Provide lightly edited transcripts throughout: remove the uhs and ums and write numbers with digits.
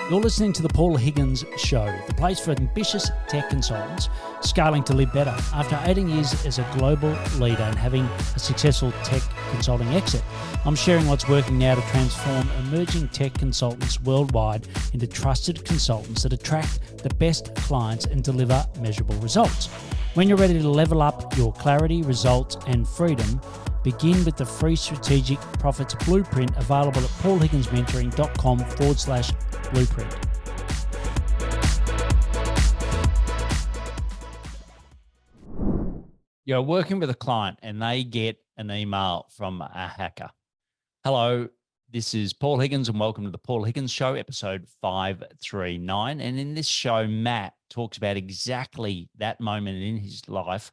You're listening to the Paul Higgins Show, the place for ambitious tech consultants scaling to live better. After 18 years as a global leader and having a successful tech consulting exit, I'm sharing what's working now to transform emerging tech consultants worldwide into trusted consultants that attract the best clients and deliver measurable results. When you're ready to level up your clarity, results, and freedom, begin with the free Strategic Profits Blueprint available at paulhigginsmentoring.com/blueprint. You're working with a client and they get an email from a hacker. Hello, this is Paul Higgins and welcome to the Paul Higgins Show, episode 539. And in this show, Matt talks about exactly that moment in his life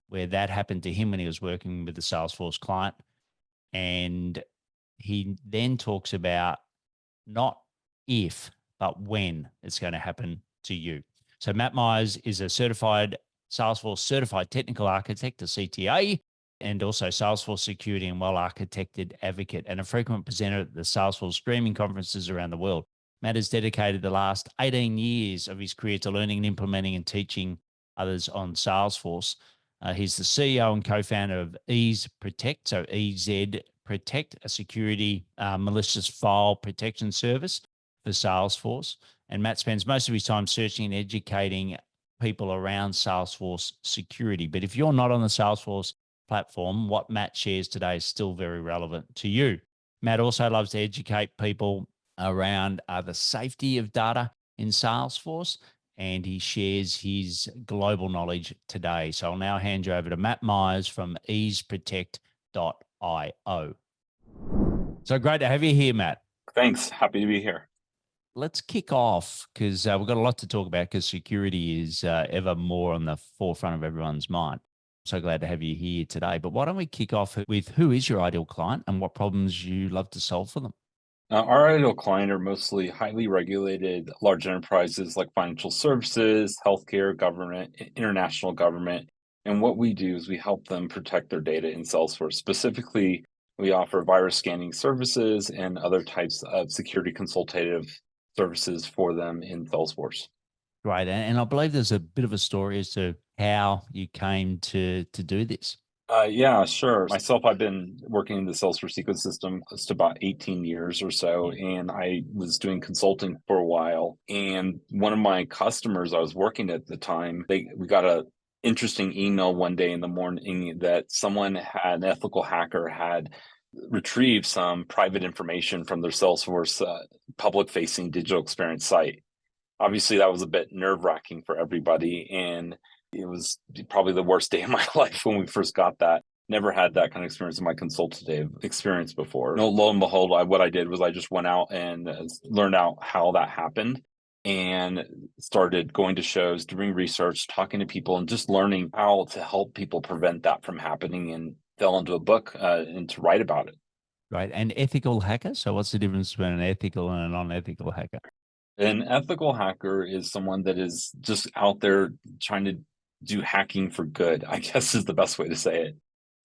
where that happened to him when he was working with the Salesforce client. And he then talks about not if, but when it's going to happen to you. So Matt Meyers is a certified Salesforce certified technical architect, a CTA, and also Salesforce security and well-architected advocate and a frequent presenter at the Salesforce streaming conferences around the world. Matt has dedicated the last 18 years of his career to learning and implementing and teaching others on Salesforce. He's the CEO and co-founder of EzProtect, so EzProtect, a security malicious file protection service for Salesforce. And Matt spends most of his time searching and educating people around Salesforce security. But if you're not on the Salesforce platform, what Matt shares today is still very relevant to you. Matt also loves to educate people around the safety of data in Salesforce, and he shares his global knowledge today. So I'll now hand you over to Matt Meyers from EzProtect.io. So great to have you here, Matt. Thanks. Happy to be here. Let's kick off because we've got a lot to talk about because security is ever more on the forefront of everyone's mind. So glad to have you here today. But why don't we kick off with who is your ideal client and what problems you love to solve for them? Our ideal client are mostly highly regulated large enterprises like financial services, healthcare, government, international government. And what we do is we help them protect their data in Salesforce. Specifically, we offer virus scanning services and other types of security consultative services for them in Salesforce. Right. And I believe there's a bit of a story as to how you came to do this. Yeah, sure. Myself, I've been working in the Salesforce ecosystem close to about 18 years or so, and I was doing consulting for a while. And one of my customers I was working at the time, we got a interesting email one day in the morning that an ethical hacker had retrieved some private information from their Salesforce public-facing digital experience site. Obviously, that was a bit nerve-wracking for everybody, and it was probably the worst day of my life when we first got that. Never had that kind of experience in my consultative experience before. No, lo and behold, what I did was I just went out and learned out how that happened and started going to shows, doing research, talking to people, and just learning how to help people prevent that from happening, and fell into a book and to write about it. Right. And ethical hacker. So what's the difference between an ethical and a non-ethical hacker? An ethical hacker is someone that is just out there trying to do hacking for good, I guess is the best way to say it.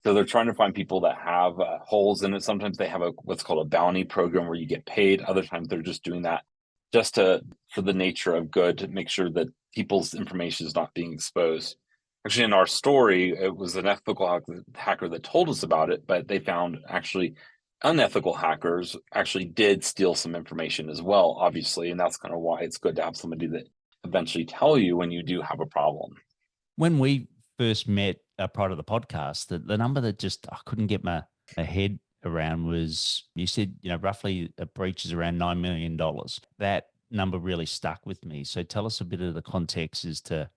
So they're trying to find people that have holes in it. Sometimes they have what's called a bounty program where you get paid. Other times they're just doing that just for the nature of good, to make sure that people's information is not being exposed. Actually, in our story, it was an ethical hacker that told us about it, but they found actually unethical hackers actually did steal some information as well, obviously. And that's kind of why it's good to have somebody that eventually tell you when you do have a problem. When we first met prior to the podcast, the number that just I couldn't get my head around was, you said, roughly a breach is around $9 million. That number really stuck with me. So tell us a bit of the context as to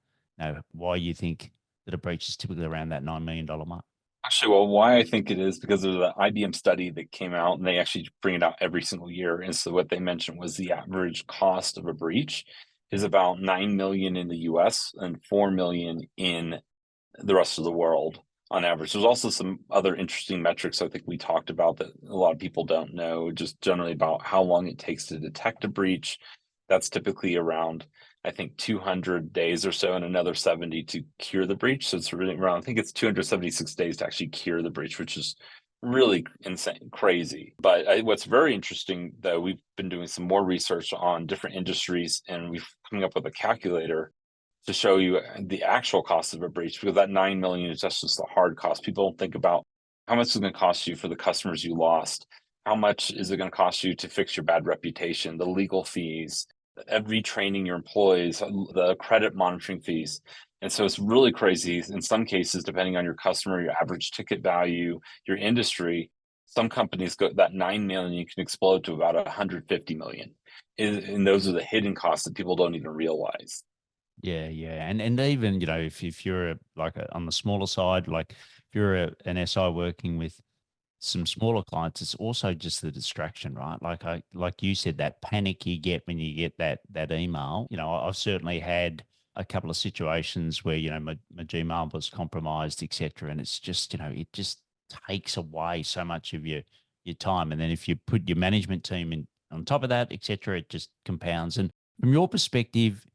why you think that a breach is typically around that $9 million mark. Actually, well, why I think it is because there's an IBM study that came out, and they actually bring it out every single year. And so what they mentioned was the average cost of a breach is about $9 million in the US and $4 million in the rest of the world on average. There's also some other interesting metrics I think we talked about that a lot of people don't know, just generally about how long it takes to detect a breach. That's typically around, I think, 200 days or so, and another 70 to cure the breach. So it's really around, I think it's 276 days to actually cure the breach, which is really insane, crazy. But what's very interesting, though, we've been doing some more research on different industries, and we've coming up with a calculator to show you the actual cost of a breach, because that 9 million is just the hard cost. People don't think about how much it's going to cost you for the customers you lost. How much is it going to cost you to fix your bad reputation, the legal fees, retraining your employees, the credit monitoring fees. And so it's really crazy. In some cases, depending on your customer, your average ticket value, your industry, some companies go that 9 million can explode to about 150 million. And those are the hidden costs that people don't even realize. Yeah, yeah, and even if you're on the smaller side, like if you're an SI working with some smaller clients, it's also just the distraction, right? Like you said, that panic you get when you get that email. I've certainly had a couple of situations where my Gmail was compromised, etc., and it's just it just takes away so much of your time, and then if you put your management team in on top of that, etc., it just compounds. And from your perspective,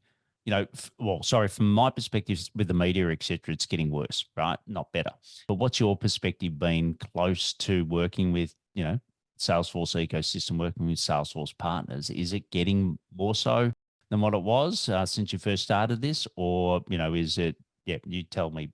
sorry, from my perspective with the media, etc., it's getting worse, right? Not better. But what's your perspective been close to working with, Salesforce ecosystem, working with Salesforce partners? Is it getting more so than what it was since you first started this? Or, is it, yeah, you tell me,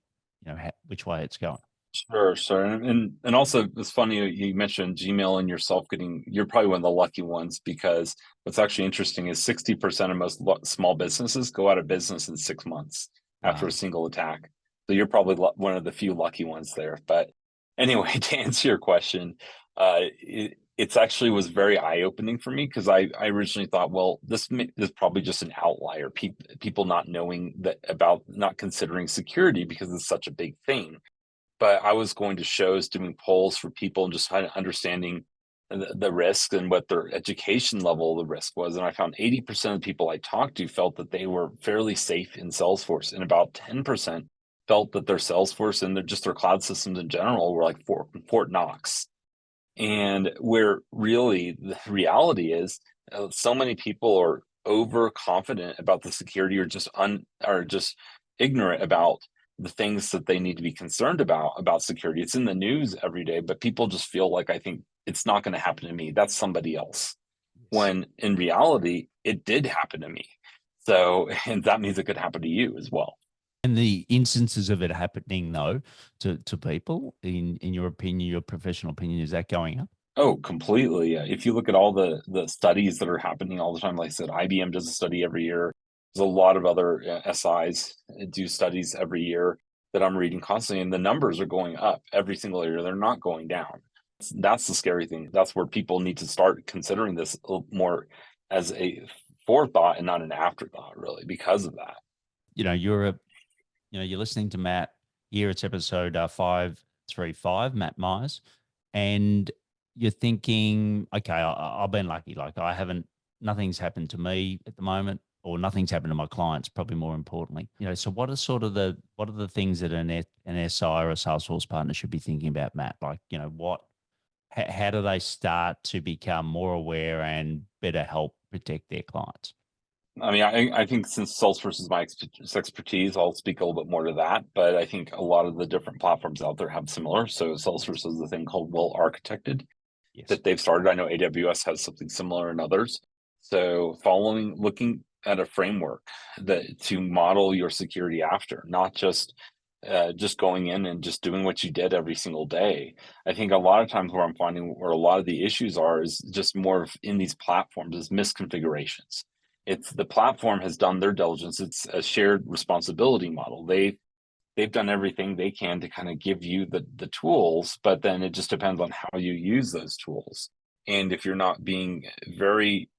which way it's going. Sure, sure. And also it's funny you mentioned Gmail and yourself you're probably one of the lucky ones, because what's actually interesting is 60% of most small businesses go out of business in 6 months after a Wow. single attack. So you're probably one of the few lucky ones there. But anyway, to answer your question, it's actually was very eye-opening for me, because I originally thought, well, this is probably just an outlier, people not knowing that about not considering security because it's such a big thing. But I was going to shows, doing polls for people and just kind of understanding the risk and what their education level of the risk was. And I found 80% of the people I talked to felt that they were fairly safe in Salesforce, and about 10% felt that their Salesforce and their cloud systems in general were like Fort Knox. And where really the reality is, so many people are overconfident about the security, or just ignorant about the things that they need to be concerned about security. It's in the news every day, but people just feel like, I think it's not going to happen to me. That's somebody else. Yes. When in reality, it did happen to me. So, and that means it could happen to you as well. And the instances of it happening though to people, in your opinion, your professional opinion, is that going up? Oh, completely. Yeah. If you look at all the studies that are happening all the time, like I said, IBM does a study every year. There's a lot of other SIs do studies every year that I'm reading constantly, and the numbers are going up every single year. They're not going down. That's the scary thing. That's where people need to start considering this a little more as a forethought and not an afterthought, really, because of that. You're listening to Matt here. It's episode 535, Matt Myers, and you're thinking, okay, I've been lucky. Like nothing's happened to me at the moment, or nothing's happened to my clients. Probably more importantly, So what are the things that an SI or a Salesforce partner should be thinking about, Matt? Like, how do they start to become more aware and better help protect their clients? I mean, I think since Salesforce is my expertise, I'll speak a little bit more to that. But I think a lot of the different platforms out there have similar. So Salesforce has a thing called well architected Yes. that they've started. I know AWS has something similar and others. So looking at a framework that to model your security after, not just going in and just doing what you did every single day. I think a lot of times where I'm finding where a lot of the issues are is just more of in these platforms is misconfigurations. It's the platform has done their diligence. It's a shared responsibility model. They've done everything they can to kind of give you the tools, but then it just depends on how you use those tools. And if you're not being very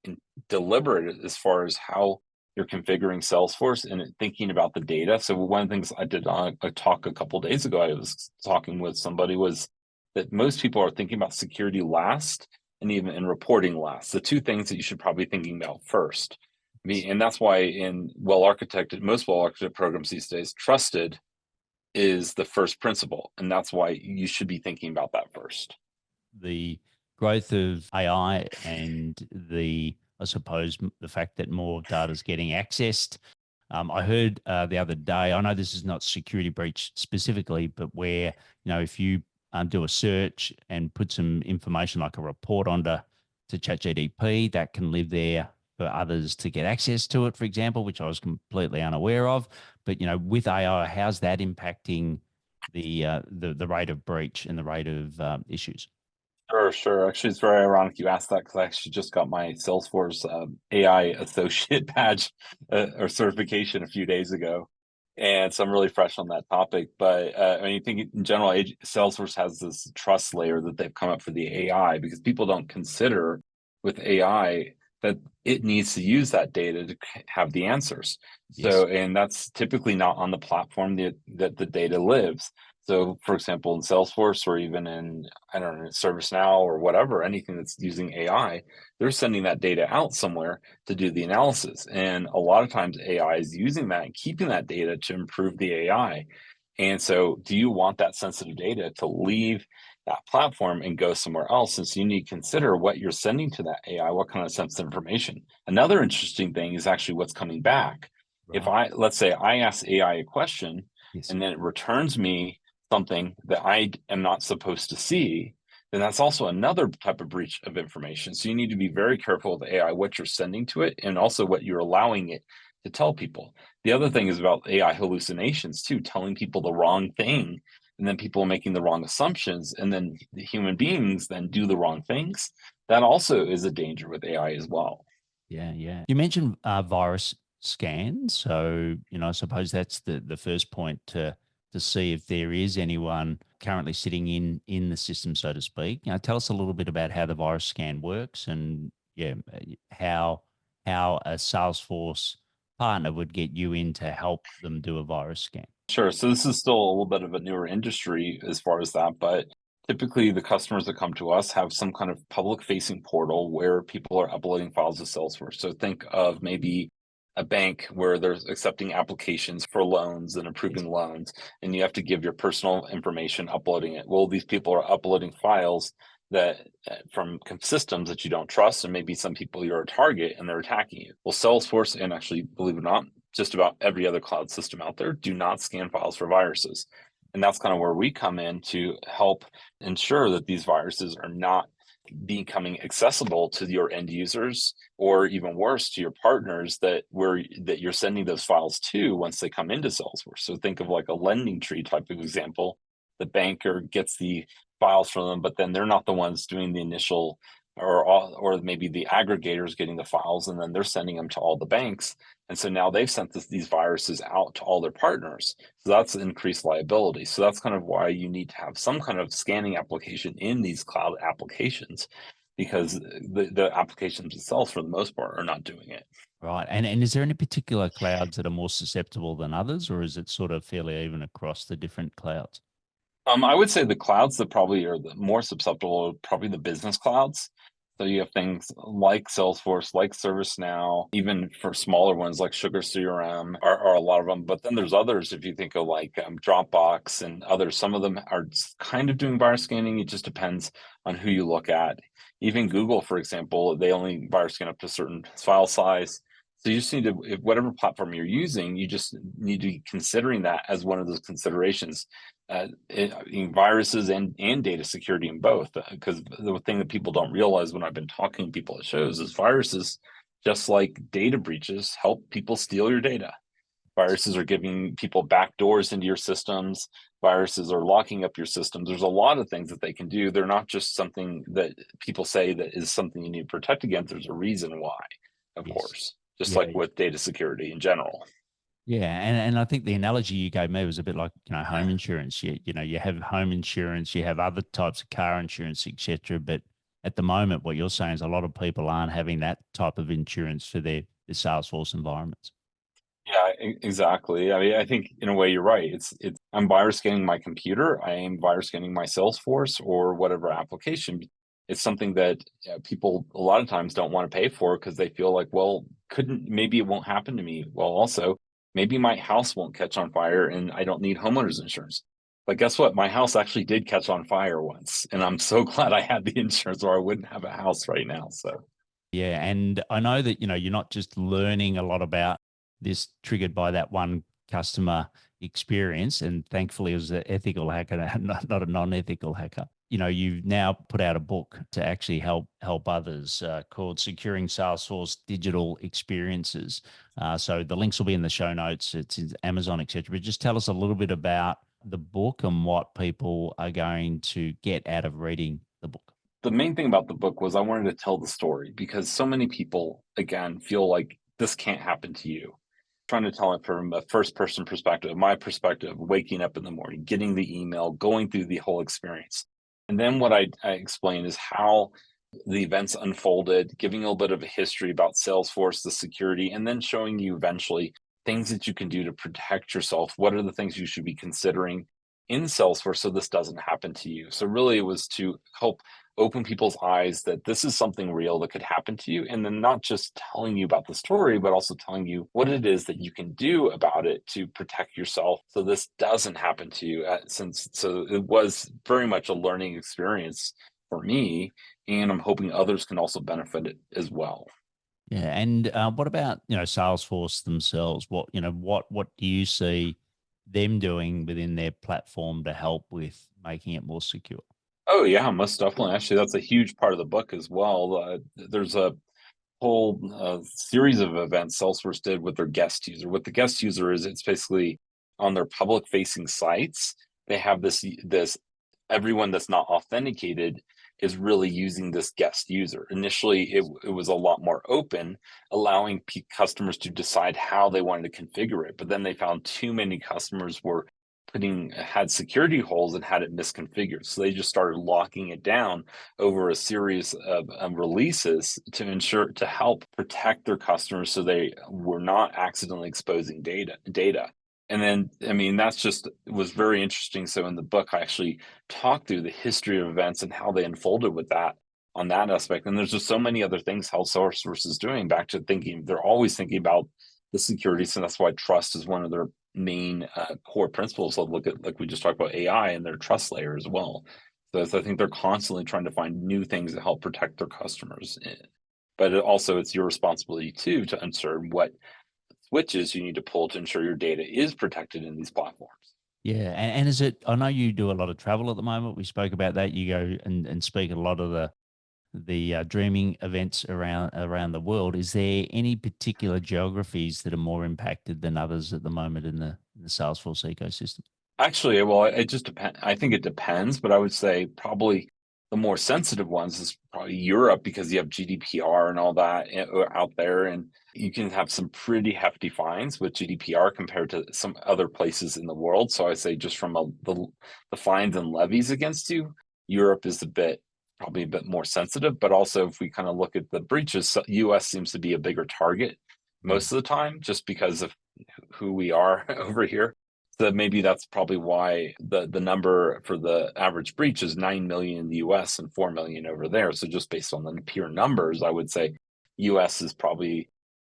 deliberate as far as how you're configuring Salesforce and thinking about the data. So one of the things I did on a talk a couple of days ago, I was talking with somebody, was that most people are thinking about security last and even in reporting last. The two things that you should probably be thinking about first. And that's why in most well architected programs these days, trusted is the first principle. And that's why you should be thinking about that first. The growth of AI and I suppose, the fact that more data is getting accessed. I heard the other day, I know this is not security breach specifically, but where, if you do a search and put some information like a report onto ChatGPT, that can live there for others to get access to it, for example, which I was completely unaware of. But with AI, how's that impacting the rate of breach and the rate of issues? Sure. Actually, it's very ironic you asked that because I actually just got my Salesforce AI associate badge or certification a few days ago. And so I'm really fresh on that topic. But I mean, you think in general, Salesforce has this trust layer that they've come up for the AI because people don't consider with AI that it needs to use that data to have the answers. Yes. So, and that's typically not on the platform that the data lives. So, for example, in Salesforce or even in, I don't know, ServiceNow or whatever, anything that's using AI, they're sending that data out somewhere to do the analysis. And a lot of times AI is using that and keeping that data to improve the AI. And so, do you want that sensitive data to leave that platform and go somewhere else? And so you need to consider what you're sending to that AI, what kind of sensitive information. Another interesting thing is actually what's coming back. If let's say I ask AI a question Yes. and then it returns me something that I am not supposed to see, then that's also another type of breach of information. So you need to be very careful with AI, what you're sending to it, and also what you're allowing it to tell people. The other thing is about AI hallucinations too, telling people the wrong thing, and then people making the wrong assumptions, and then the human beings then do the wrong things. That also is a danger with AI as well. Yeah, yeah. You mentioned virus scans, so I suppose that's the first point to see if there is anyone currently sitting in the system, so to speak. Tell us a little bit about how the virus scan works, and how a Salesforce partner would get you in to help them do a virus scan. Sure. So this is still a little bit of a newer industry as far as that, but typically the customers that come to us have some kind of public facing portal where people are uploading files to Salesforce. So think of maybe a bank where they're accepting applications for loans and approving loans, and you have to give your personal information uploading it. Well, these people are uploading files that from systems that you don't trust, and maybe some people you're a target and they're attacking you. Well, Salesforce, and actually, believe it or not, just about every other cloud system out there, do not scan files for viruses. And that's kind of where we come in to help ensure that these viruses are not becoming accessible to your end users, or even worse, to your partners that you're sending those files to once they come into Salesforce. So think of like a lending tree type of example. The banker gets the files from them, but then they're not the ones doing the initial, or maybe the aggregators getting the files, and then they're sending them to all the banks. And so now they've sent these viruses out to all their partners. So that's increased liability. So that's kind of why you need to have some kind of scanning application in these cloud applications, because the applications themselves, for the most part, are not doing it. Right. And is there any particular clouds that are more susceptible than others, or is it sort of fairly even across the different clouds? I would say the clouds that probably are the more susceptible are probably the business clouds. So you have things like Salesforce, like ServiceNow, even for smaller ones like Sugar CRM are a lot of them. But then there's others, if you think of like Dropbox and others, some of them are kind of doing virus scanning. It just depends on who you look at. Even Google, for example, they only virus scan up to a certain file size. So you just need to, if whatever platform you're using, you just need to be considering that as one of those considerations. In viruses and data security in both, because the thing that people don't realize when I've been talking to people at shows is viruses, just like data breaches, help people steal your data. Viruses are giving people back doors into your systems. Viruses are locking up your systems. There's a lot of things that they can do. They're not just something that people say that is something you need to protect against. There's a reason why, of Yes. course, just Yeah. like with data security in general. Yeah, and I think the analogy you gave me was a bit like home insurance. You have home insurance, you have other types of car insurance, etc. But at the moment, what you're saying is a lot of people aren't having that type of insurance for their Salesforce environments. Yeah, exactly. I mean, I think in a way you're right. It's I'm virus scanning my computer, I am virus scanning my Salesforce or whatever application. It's something that people a lot of times don't want to pay for because they feel like, well, couldn't maybe it won't happen to me. Well, also maybe my house won't catch on fire and I don't need homeowners insurance. But guess what? My house actually did catch on fire once, and I'm so glad I had the insurance, or I wouldn't have a house right now. So Yeah, and I know that you're not just learning a lot about this triggered by that one customer experience. And thankfully, it was an ethical hacker, not a non-ethical hacker. You've now put out a book to actually help others called Securing Salesforce Digital Experiences. So the links will be in the show notes. It's in Amazon, etc. But just tell us a little bit about the book and what people are going to get out of reading the book. The main thing about the book was I wanted to tell the story because so many people, again, feel like this can't happen to you. Trying to tell it from a first person perspective, my perspective, waking up in the morning, getting the email, going through the whole experience. And then what I explain is how the events unfolded, giving a little bit of a history about Salesforce, the security, and then showing you eventually things that you can do to protect yourself. What are the things you should be considering in Salesforce so this doesn't happen to you? So really it was to help open people's eyes that this is something real that could happen to you. And then not just telling you about the story, but also telling you what it is that you can do about it to protect yourself so this doesn't happen to you. So it was very much a learning experience for me. And I'm hoping others can also benefit it as well. Yeah. And what about, Salesforce themselves? What do you see them doing within their platform to help with making it more secure? Oh yeah, most definitely. Actually, that's a huge part of the book as well. There's a whole series of events Salesforce did with their guest user. What the guest user is, it's basically on their public facing sites. They have this everyone that's not authenticated is really using this guest user. Initially, it was a lot more open, allowing customers to decide how they wanted to configure it. But then they found too many customers were had security holes and had it misconfigured. So they just started locking it down over a series of releases to help protect their customers so they were not accidentally exposing data. And then, I mean, it was very interesting. So in the book, I actually talked through the history of events and how they unfolded with that on that aspect. And there's just so many other things Salesforce is doing, back to thinking, they're always thinking about the security. So that's why trust is one of their main core principles. So look at, like we just talked about, AI and their trust layer as well. So I think they're constantly trying to find new things that help protect their customers. But it's your responsibility too to ensure what switches you need to pull to ensure your data is protected in these platforms. Yeah. And is it, I know you do a lot of travel at the moment. We spoke about that. You go and speak at a lot of the dreaming events around the world. Is there any particular geographies that are more impacted than others at the moment in the Salesforce ecosystem? Actually, well, it just depends. I think it depends, but I would say probably the more sensitive ones is probably Europe, because you have GDPR and all that out there, and you can have some pretty hefty fines with GDPR compared to some other places in the world. So I say just from the fines and levies against you, Europe is probably a bit more sensitive. But also, if we kind of look at the breaches, US seems to be a bigger target most of the time, just because of who we are over here. So maybe that's probably why the number for the average breach is 9 million in the US and 4 million over there. So just based on the pure numbers, I would say US is probably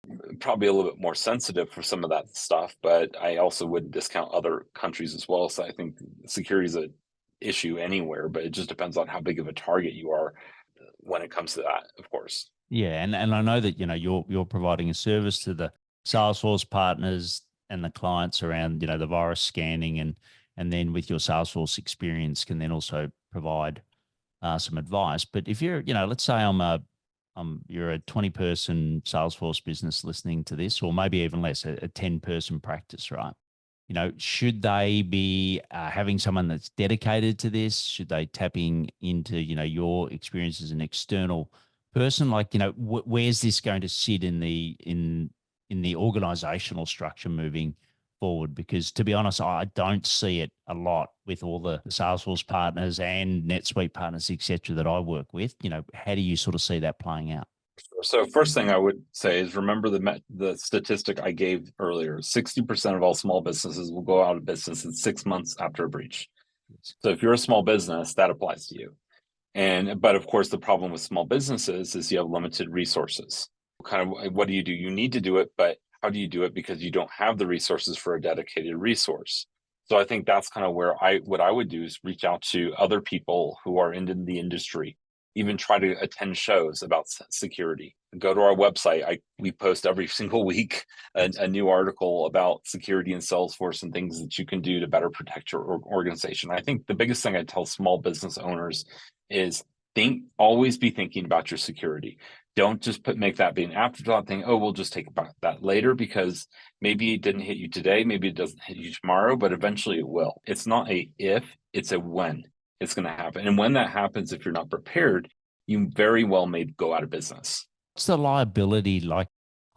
a little bit more sensitive for some of that stuff, but I also wouldn't discount other countries as well. So I think security is an issue anywhere, but it just depends on how big of a target you are when it comes to that, of course. Yeah. And I know that, you're providing a service to the Salesforce partners and the clients around, the virus scanning, and then with your Salesforce experience can then also provide some advice. But if you're, let's say you're a 20-person Salesforce business listening to this, or maybe even less, a 10-person practice, right? Should they be having someone that's dedicated to this? Should they tapping into, your experience as an external person? Like, where's this going to sit in the organizational structure moving forward? Because to be honest, I don't see it a lot with all the Salesforce partners and NetSuite partners, et cetera, that I work with. How do you sort of see that playing out? So first thing I would say is remember the statistic I gave earlier. 60% of all small businesses will go out of business in 6 months after a breach. So if you're a small business, that applies to you. But of course, the problem with small businesses is you have limited resources. Kind of what do? You need to do it, but how do you do it? Because you don't have the resources for a dedicated resource. So I think that's kind of where what I would do is reach out to other people who are in the industry, even try to attend shows about security. go to our website. We post every single week a new article about security in Salesforce and things that you can do to better protect your organization. I think the biggest thing I tell small business owners is always be thinking about your security. Don't just make that be an afterthought thing. Oh, we'll just take about that later, because maybe it didn't hit you today. Maybe it doesn't hit you tomorrow, but eventually it will. It's not a if, it's a when it's going to happen. And when that happens, if you're not prepared, you very well may go out of business. What's the liability like?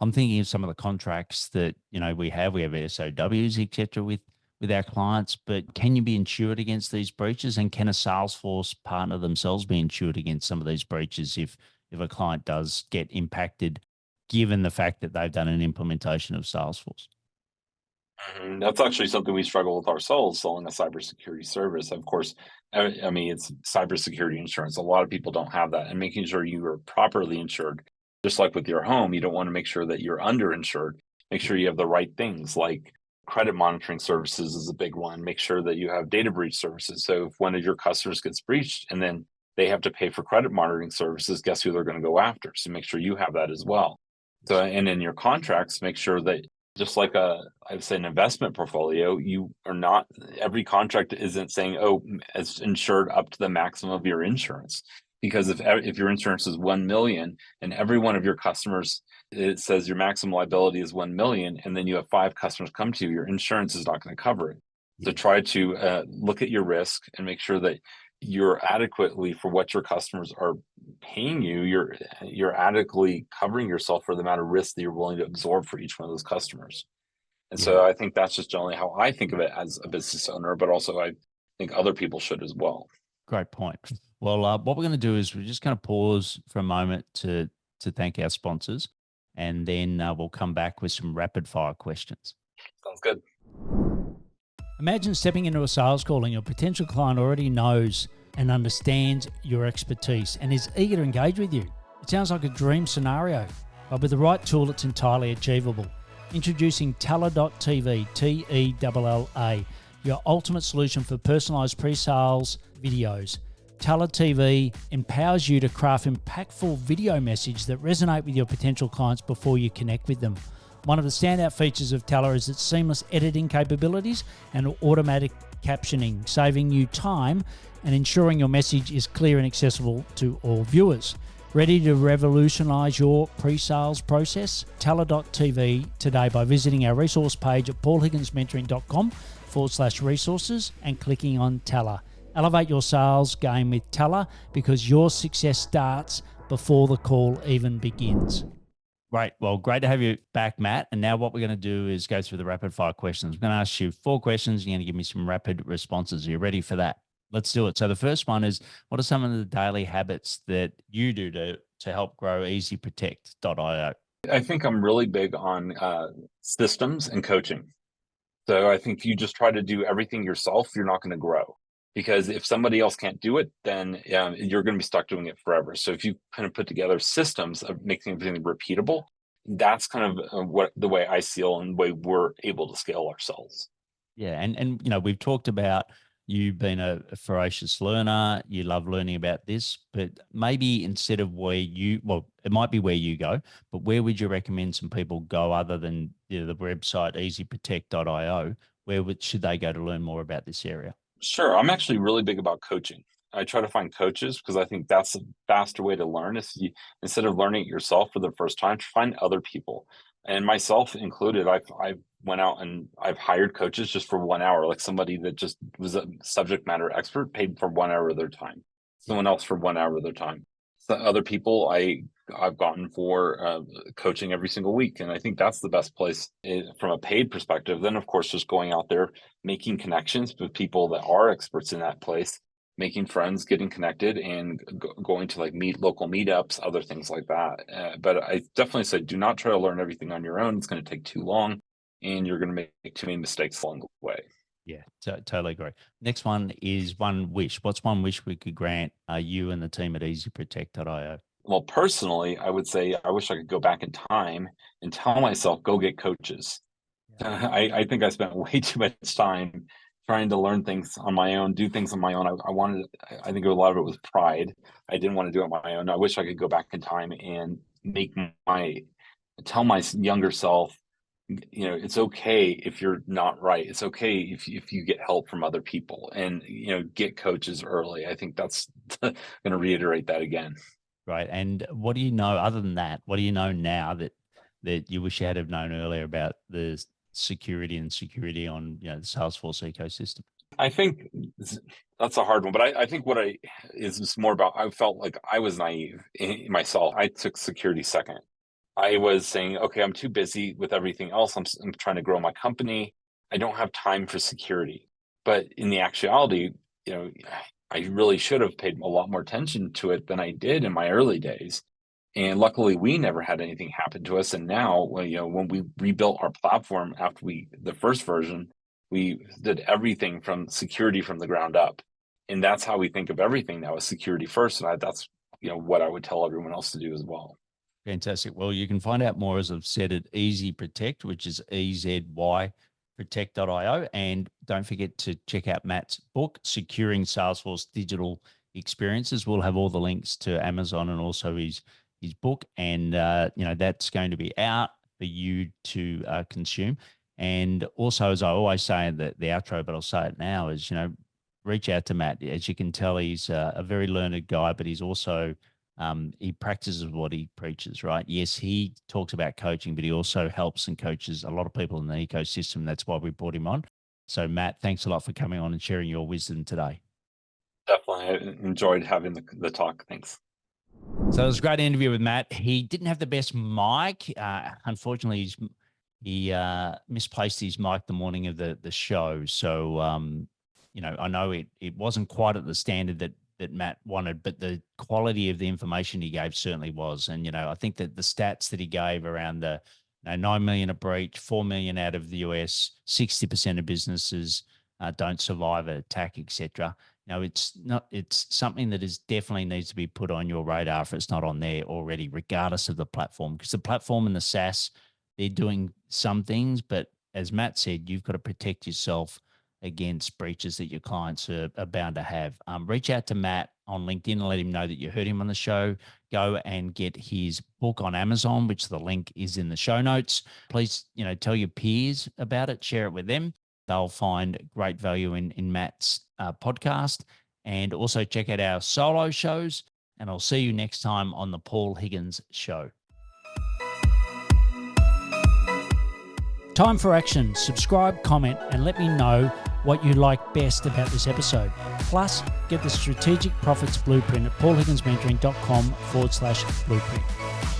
I'm thinking of some of the contracts that, we have SOWs, et cetera, with our clients, but can you be insured against these breaches? And can a Salesforce partner themselves be insured against some of these breaches if a client does get impacted, given the fact that they've done an implementation of Salesforce? That's actually something we struggle with ourselves, selling a cybersecurity service. Of course, I mean, it's cybersecurity insurance. A lot of people don't have that, and making sure you are properly insured, just like with your home, you don't want to make sure that you're underinsured. Make sure you have the right things, like credit monitoring services is a big one. Make sure that you have data breach services. So if one of your customers gets breached and then they have to pay for credit monitoring services, guess who they're going to go after? So make sure you have that as well. So, and in your contracts, make sure that, just like I'd say an investment portfolio, you are not, every contract isn't saying, oh, it's insured up to the maximum of your insurance. Because if your insurance is 1 million and every one of your customers, it says your maximum liability is 1 million, and then you have 5 customers come to you, your insurance is not going to cover it. So try to look at your risk and make sure that you're adequately, for what your customers are paying you, you're adequately covering yourself for the amount of risk that you're willing to absorb for each one of those customers. And so I think that's just generally how I think of it as a business owner, but also I think other people should as well. Great point. Well, what we're going to do is we're just going to pause for a moment to thank our sponsors, and then we'll come back with some rapid fire questions. Sounds good. Imagine stepping into a sales call and your potential client already knows and understands your expertise and is eager to engage with you. It sounds like a dream scenario, but with the right tool, it's entirely achievable. Introducing Tella.tv, Tella, your ultimate solution for personalized pre-sales videos. Tella TV empowers you to craft impactful video messages that resonate with your potential clients before you connect with them. One of the standout features of Tella is its seamless editing capabilities and automatic captioning, saving you time and ensuring your message is clear and accessible to all viewers. Ready to revolutionize your pre-sales process? Tella.tv today by visiting our resource page at paulhigginsmentoring.com/resources and clicking on Tella. Elevate your sales game with Tella, because your success starts before the call even begins. Right. Well, great to have you back, Matt. And now what we're going to do is go through the rapid fire questions. I'm going to ask you 4 questions. You're going to give me some rapid responses. Are you ready for that? Let's do it. So the first one is, what are some of the daily habits that you do to help grow EzProtect.io? I think I'm really big on systems and coaching. So I think if you just try to do everything yourself, you're not going to grow. Because if somebody else can't do it, then you're going to be stuck doing it forever. So if you kind of put together systems of making everything repeatable, that's kind of the way I feel and the way we're able to scale ourselves. Yeah. And we've talked about you being a voracious learner. You love learning about this, but maybe instead of it might be where you go, but where would you recommend some people go other than the website EzProtect.io? Where should they go to learn more about this area? Sure. I'm actually really big about coaching. I try to find coaches because I think that's a faster way to learn. Instead of learning it yourself for the first time, find other people, and myself included. I've went out and I've hired coaches just for 1 hour, like somebody that just was a subject matter expert, paid for 1 hour of their time, someone else for 1 hour of their time. So other people I've gotten for coaching every single week. And I think that's the best place from a paid perspective. Then, of course, just going out there, making connections with people that are experts in that place, making friends, getting connected, and going to like local meetups, other things like that. But I definitely say, do not try to learn everything on your own. It's going to take too long, and you're going to make too many mistakes along the way. Yeah, totally agree. Next one is one wish. What's one wish we could grant you and the team at EzProtect.io? Well, personally, I would say I wish I could go back in time and tell myself, go get coaches. Yeah. I think I spent way too much time trying to learn things on my own, do things on my own. I think a lot of it was pride. I didn't want to do it on my own. I wish I could go back in time and tell my younger self, it's okay if you're not right. It's okay if you get help from other people, and, get coaches early. I think that's going to reiterate that again. Right. And what do you know, other than that, what do you know now that you wish you had have known earlier about the security on, the Salesforce ecosystem? I think that's a hard one, but I think what is more about, I felt like I was naive in myself. I took security second. I was saying, okay, I'm too busy with everything else. I'm trying to grow my company. I don't have time for security. But in the actuality, I really should have paid a lot more attention to it than I did in my early days. And luckily, we never had anything happen to us. And now, when we rebuilt our platform after the first version, we did everything from security from the ground up. And that's how we think of everything now, is security first. And that's what I would tell everyone else to do as well. Fantastic. Well, you can find out more, as I've said, at EzProtect, which is EZYProtect.io. And don't forget to check out Matt's book, Securing Salesforce Digital Experiences. We'll have all the links to Amazon and also his book. And, that's going to be out for you to consume. And also, as I always say in the outro, but I'll say it now, is, reach out to Matt. As you can tell, he's a very learned guy, but he's also he practices what he preaches, right? Yes, he talks about coaching, but he also helps and coaches a lot of people in the ecosystem. That's why we brought him on. So, Matt, thanks a lot for coming on and sharing your wisdom today. Definitely. I enjoyed having the talk. Thanks. So it was a great interview with Matt. He didn't have the best mic. Unfortunately, he misplaced his mic the morning of the show. So, I know it wasn't quite at the standard that Matt wanted, but the quality of the information he gave certainly was. And, I think that the stats that he gave around the 9 million a breach, 4 million out of the US, 60% of businesses don't survive an attack, etc. It's something that definitely needs to be put on your radar if it's not on there already, regardless of the platform, because the platform and the SaaS, they're doing some things, but as Matt said, you've got to protect yourself against breaches that your clients are bound to have. Reach out to Matt on LinkedIn and let him know that you heard him on the show. Go and get his book on Amazon, which the link is in the show notes. Please, tell your peers about it, share it with them. They'll find great value in Matt's podcast. And also check out our solo shows. And I'll see you next time on the Paul Higgins Show. Time for action. Subscribe, comment, and let me know what you like best about this episode. Plus, get the Strategic Profits Blueprint at paulhigginsmentoring.com/blueprint.